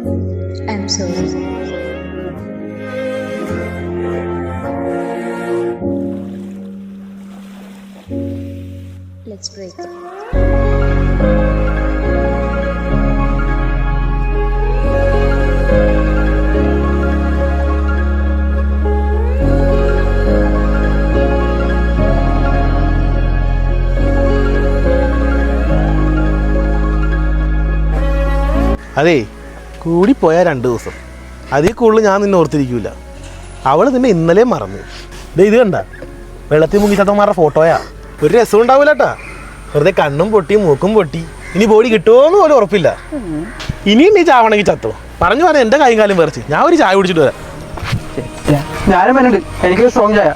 I'm sorry. Let's break up. അതേ കൂടിപ്പോയാൽ 2 ദിവസം അതിൽ കൂടുതൽ ഞാൻ നിന്നെ ഓർത്തിരിക്കൂല. അവൾ നിന്നെ ഇന്നലെ മറന്നു. ഇത് കണ്ട വെള്ളത്തിൽ മുങ്ങി ചത്തന്മാരുടെ ഫോട്ടോയാ. ഒരു രസം ഉണ്ടാവില്ല കേട്ടാ. വെറുതെ കണ്ണും പൊട്ടി മൂക്കും പൊട്ടി. ഇനി ബോഡി കിട്ടുമോന്ന് പോലും ഉറപ്പില്ല. ഇനിയും നീ ചാവണമെങ്കിൽ ചത്തോ. പറഞ്ഞു പറഞ്ഞ എൻ്റെ കൈയും കാലും പറിച്ച് ഞാൻ ഒരു ചായ കുടിച്ചിട്ട് വരാം. ഞാനും എനിക്ക് സ്ട്രോങ് ചായ.